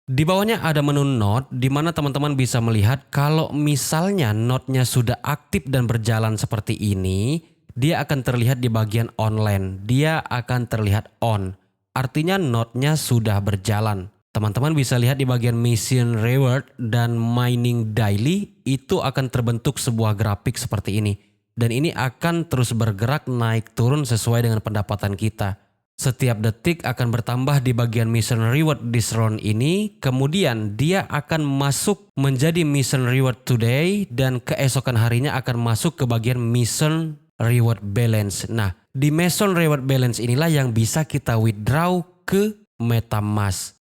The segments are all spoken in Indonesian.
Di bawahnya ada menu Note di mana teman-teman bisa melihat kalau misalnya Note-nya sudah aktif dan berjalan seperti ini, dia akan terlihat di bagian online. Dia akan terlihat on. Artinya Note-nya sudah berjalan. Teman-teman bisa lihat di bagian Mission Reward dan Mining Daily itu akan terbentuk sebuah grafik seperti ini. Dan ini akan terus bergerak naik turun sesuai dengan pendapatan kita. Setiap detik akan bertambah di bagian Mission Reward this round ini, kemudian dia akan masuk menjadi Mission Reward today dan keesokan harinya akan masuk ke bagian Mission Reward Balance. Nah, di Mission Reward Balance inilah yang bisa kita withdraw ke MetaMask.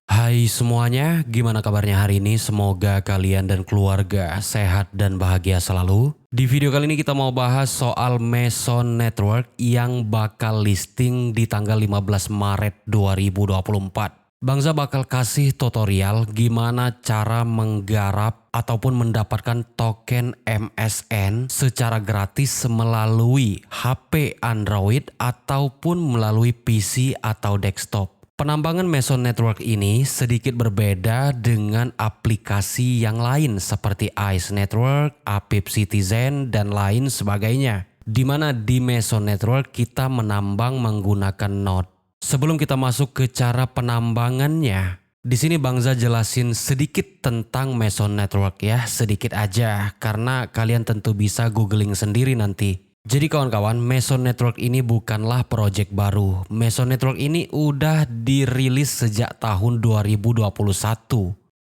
Hai semuanya, gimana kabarnya hari ini? Semoga kalian dan keluarga sehat dan bahagia selalu. Di video kali ini kita mau bahas soal Meson Network yang bakal listing di tanggal 15 Maret 2024. Bangsa bakal kasih tutorial gimana cara menggarap ataupun mendapatkan token MSN secara gratis melalui HP Android ataupun melalui PC atau desktop. Penambangan Meson Network ini sedikit berbeda dengan aplikasi yang lain seperti ICE Network, Apip Citizen, dan lain sebagainya. Di mana di Meson Network kita menambang menggunakan node. Sebelum kita masuk ke cara penambangannya, di sini Bangsa jelasin sedikit tentang Meson Network ya, sedikit aja karena kalian tentu bisa googling sendiri nanti. Jadi kawan-kawan, Meson Network ini bukanlah proyek baru. Meson Network ini udah dirilis sejak tahun 2021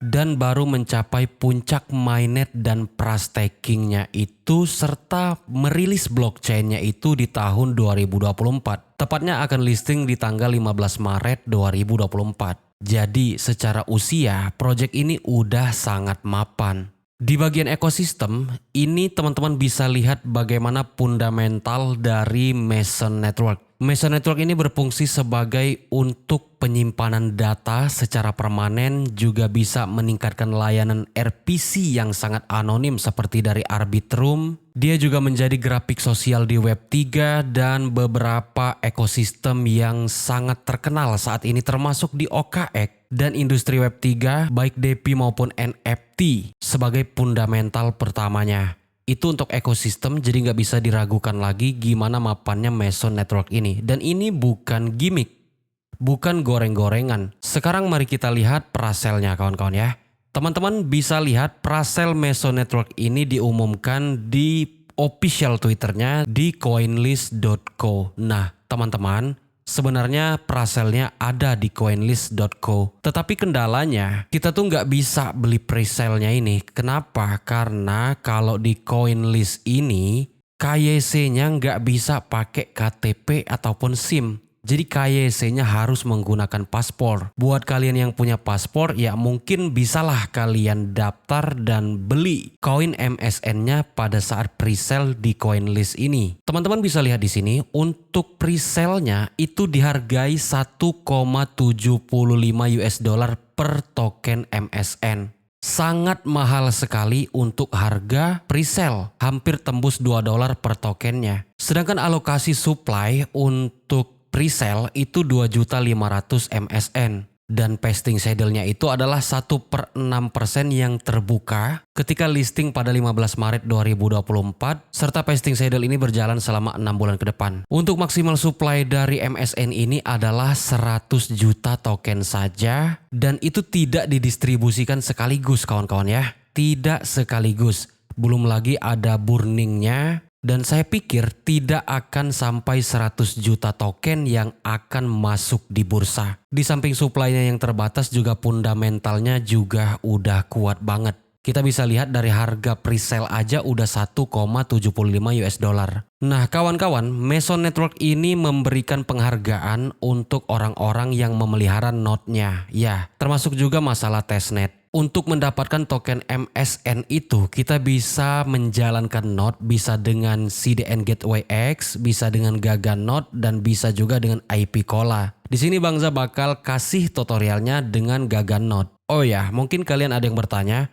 dan baru mencapai puncak mainnet dan pra-stakingnya itu serta merilis blockchainnya itu di tahun 2024. Tepatnya akan listing di tanggal 15 Maret 2024. Jadi secara usia, proyek ini udah sangat mapan. Di bagian ekosistem, ini teman-teman bisa lihat bagaimana fundamental dari Meson Network. Meson Network ini berfungsi sebagai untuk penyimpanan data secara permanen, juga bisa meningkatkan layanan RPC yang sangat anonim seperti dari Arbitrum. Dia juga menjadi grafik sosial di Web3 dan beberapa ekosistem yang sangat terkenal saat ini termasuk di OKX dan industri Web3 baik DeFi maupun NFT sebagai fundamental pertamanya. Itu untuk ekosistem, jadi nggak bisa diragukan lagi gimana mapannya Meson Network ini. Dan ini bukan gimmick, bukan goreng-gorengan. Sekarang mari kita lihat praselnya kawan-kawan ya. Teman-teman bisa lihat prasel Meson Network ini diumumkan di official Twitternya di coinlist.co. Nah teman-teman, sebenarnya praselnya ada di coinlist.co. Tetapi kendalanya kita tuh nggak bisa beli presale-nya ini. Kenapa? Karena kalau di coinlist ini KYC-nya nggak bisa pakai KTP ataupun SIM. Jadi KYC-nya harus menggunakan paspor. Buat kalian yang punya paspor ya mungkin bisalah kalian daftar dan beli koin MSN-nya pada saat presale di coinlist ini. Teman-teman bisa lihat di sini untuk presale-nya itu dihargai 1,75 US dollar per token MSN. Sangat mahal sekali untuk harga presale, hampir tembus 2 dolar per tokennya. Sedangkan alokasi supply untuk presale itu 2.500.000 MSN dan pasting saddle-nya itu adalah 1/6% yang terbuka ketika listing pada 15 Maret 2024 serta pasting saddle ini berjalan selama 6 bulan ke depan. Untuk maksimal supply dari MSN ini adalah 100 juta token saja dan itu tidak didistribusikan sekaligus kawan-kawan ya. Tidak sekaligus. Belum lagi ada burningnya. Dan saya pikir tidak akan sampai 100 juta token yang akan masuk di bursa. Di samping supply-nya yang terbatas juga fundamentalnya juga udah kuat banget. Kita bisa lihat dari harga presale aja udah 1,75 US dollar. Nah kawan-kawan, Meson Network ini memberikan penghargaan untuk orang-orang yang memelihara node-nya. Ya, termasuk juga masalah testnet. Untuk mendapatkan token MSN itu kita bisa menjalankan node, bisa dengan CDN Gateway X, bisa dengan Gaga Node dan bisa juga dengan IP Cola. Di sini Bangsa bakal kasih tutorialnya dengan Gaga Node. Oh ya, mungkin kalian ada yang bertanya,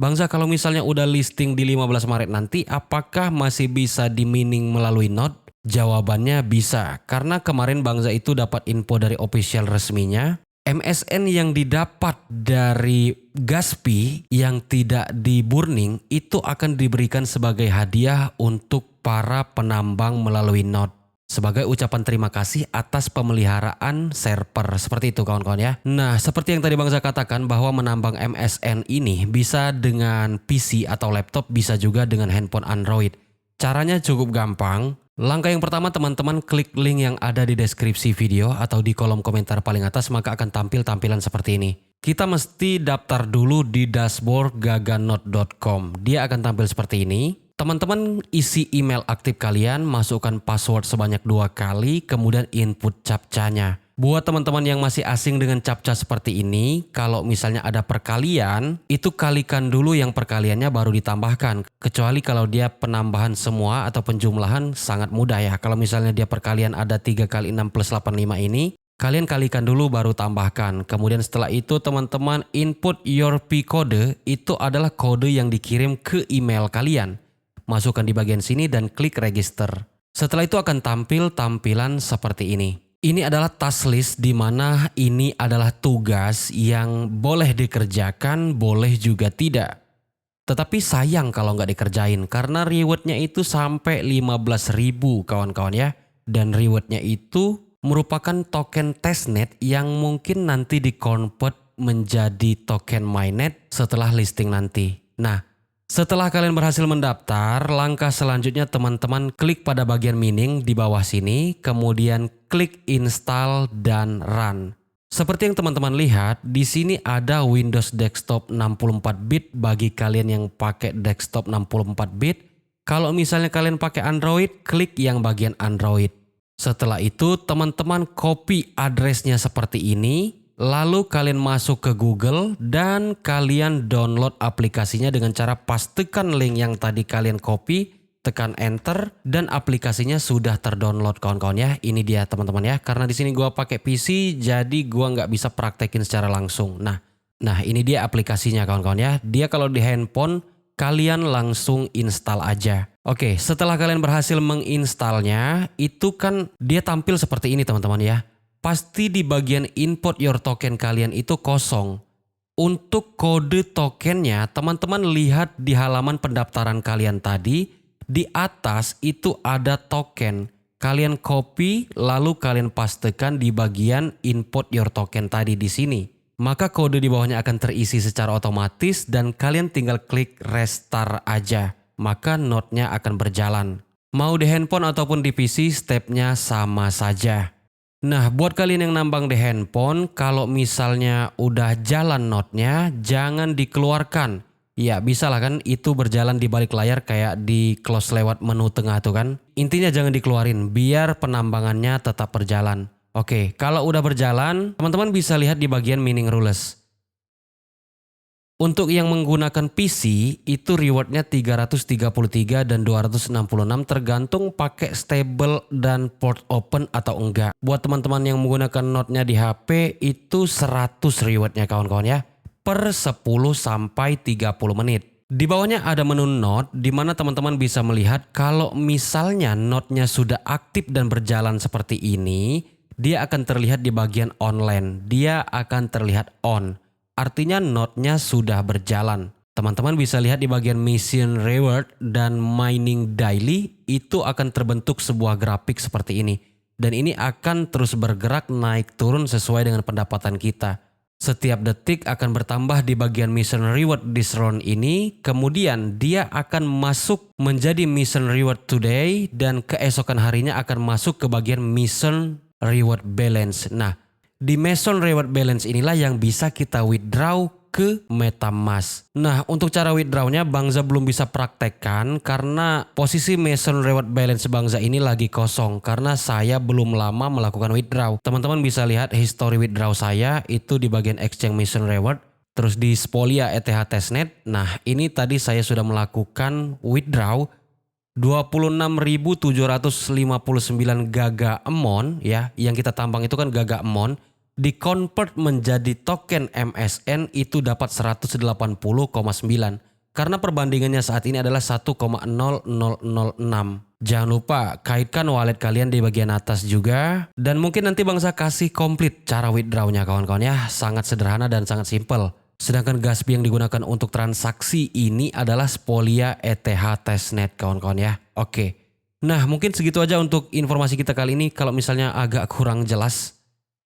Bangsa kalau misalnya udah listing di 15 Maret nanti, apakah masih bisa di-mining melalui node? Jawabannya bisa, karena kemarin Bangsa itu dapat info dari official resminya. MSN yang didapat dari Gaspi yang tidak di-burning itu akan diberikan sebagai hadiah untuk para penambang melalui node. Sebagai ucapan terima kasih atas pemeliharaan server. Seperti itu kawan-kawan ya. Nah, seperti yang tadi Bangsa katakan bahwa menambang MSN ini bisa dengan PC atau laptop, bisa juga dengan handphone Android. Caranya cukup gampang. Langkah yang pertama teman-teman klik link yang ada di deskripsi video atau di kolom komentar paling atas, maka akan tampil tampilan seperti ini. Kita mesti daftar dulu di dashboard gaganode.com. Dia akan tampil seperti ini. Teman-teman isi email aktif kalian, masukkan password sebanyak 2 kali, kemudian input captcha-nya. Buat teman-teman yang masih asing dengan captcha seperti ini, kalau misalnya ada perkalian, itu kalikan dulu yang perkaliannya baru ditambahkan. Kecuali kalau dia penambahan semua atau penjumlahan sangat mudah ya. Kalau misalnya dia perkalian ada 3 kali 6 plus 85 ini, kalian kalikan dulu baru tambahkan. Kemudian setelah itu teman-teman input your P code, itu adalah kode yang dikirim ke email kalian. Masukkan di bagian sini dan klik register. Setelah itu akan tampil tampilan seperti ini. Ini adalah task list di mana ini adalah tugas yang boleh dikerjakan, boleh juga tidak. Tetapi sayang kalau nggak dikerjain karena rewardnya itu sampai 15.000 kawan-kawan ya. Dan rewardnya itu merupakan token testnet yang mungkin nanti di-convert menjadi token mainnet setelah listing nanti. Nah, setelah kalian berhasil mendaftar, langkah selanjutnya teman-teman klik pada bagian mining di bawah sini, kemudian klik install dan run. Seperti yang teman-teman lihat, di sini ada Windows Desktop 64-bit bagi kalian yang pakai desktop 64-bit. Kalau misalnya kalian pakai Android, klik yang bagian Android. Setelah itu teman-teman copy addressnya seperti ini. Lalu kalian masuk ke Google dan kalian download aplikasinya dengan cara pastikan link yang tadi kalian copy, tekan enter dan aplikasinya sudah terdownload kawan-kawan ya. Ini dia teman-teman ya. Karena di sini gua pakai PC jadi gua nggak bisa praktekin secara langsung. Nah ini dia aplikasinya kawan-kawan ya. Dia kalau di handphone kalian langsung install aja. Oke, setelah kalian berhasil menginstalnya, itu kan dia tampil seperti ini teman-teman ya. Pasti di bagian input your token kalian itu kosong. Untuk kode tokennya, teman-teman lihat di halaman pendaftaran kalian tadi, di atas itu ada token. Kalian copy, lalu kalian pastekan di bagian input your token tadi di sini. Maka kode di bawahnya akan terisi secara otomatis dan kalian tinggal klik restart aja. Maka node-nya akan berjalan. Mau di handphone ataupun di PC, stepnya sama saja. Nah, buat kalian yang nambang di handphone, kalau misalnya udah jalan node-nya, jangan dikeluarkan. Ya, bisa lah kan, itu berjalan di balik layar kayak di close lewat menu tengah tuh kan. Intinya jangan dikeluarin, biar penambangannya tetap berjalan. Oke, kalau udah berjalan, teman-teman bisa lihat di bagian mining rules. Untuk yang menggunakan PC, itu rewardnya 333 dan 266 tergantung pakai stable dan port open atau enggak. Buat teman-teman yang menggunakan node-nya di HP, itu 100 rewardnya kawan-kawan ya. Per 10 sampai 30 menit. Di bawahnya ada menu node, di mana teman-teman bisa melihat kalau misalnya node-nya sudah aktif dan berjalan seperti ini, dia akan terlihat di bagian online. Dia akan terlihat on. Artinya node-nya sudah berjalan. Teman-teman bisa lihat di bagian mission reward dan mining daily itu akan terbentuk sebuah grafik seperti ini. Dan ini akan terus bergerak naik turun sesuai dengan pendapatan kita. Setiap detik akan bertambah di bagian mission reward this round ini. Kemudian dia akan masuk menjadi mission reward today dan keesokan harinya akan masuk ke bagian mission reward balance. Nah, di Mason Reward Balance inilah yang bisa kita withdraw ke MetaMask. Nah, untuk cara withdrawnya Bangsa belum bisa praktekkan karena posisi Mason Reward Balance Bangsa ini lagi kosong karena saya belum lama melakukan withdraw. Teman-teman bisa lihat history withdraw saya itu di bagian Exchange Mason Reward. Terus di Spolia ETH Testnet. Nah, ini tadi saya sudah melakukan withdraw 26.759 Gaga Amount ya. Yang kita tambang itu kan Gaga Amount. Di-convert menjadi token MSN itu dapat 180,9. karena perbandingannya saat ini adalah 1,00006. Jangan lupa kaitkan wallet kalian di bagian atas juga. Dan mungkin nanti Bangsa kasih komplit cara withdrawnya kawan-kawan ya. Sangat sederhana dan sangat simple. Sedangkan gas fee yang digunakan untuk transaksi ini adalah Spolia ETH Testnet kawan-kawan ya. Oke. Nah mungkin segitu aja untuk informasi kita kali ini. Kalau misalnya agak kurang jelas,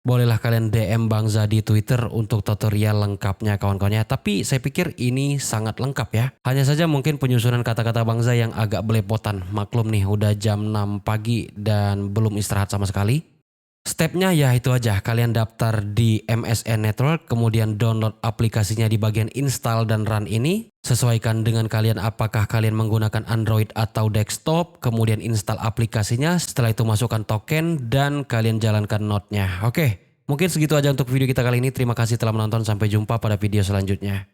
bolehlah kalian DM Bangsa di Twitter untuk tutorial lengkapnya kawan-kawan ya. Tapi saya pikir ini sangat lengkap ya. Hanya saja mungkin penyusunan kata-kata Bangsa yang agak belepotan. Maklum nih udah jam 6 pagi dan belum istirahat sama sekali. Stepnya ya itu aja, kalian daftar di MSN Network, kemudian download aplikasinya di bagian install dan run ini. Sesuaikan dengan kalian apakah kalian menggunakan Android atau desktop, kemudian install aplikasinya, setelah itu masukkan token dan kalian jalankan node-nya. Oke, mungkin segitu aja untuk video kita kali ini. Terima kasih telah menonton, sampai jumpa pada video selanjutnya.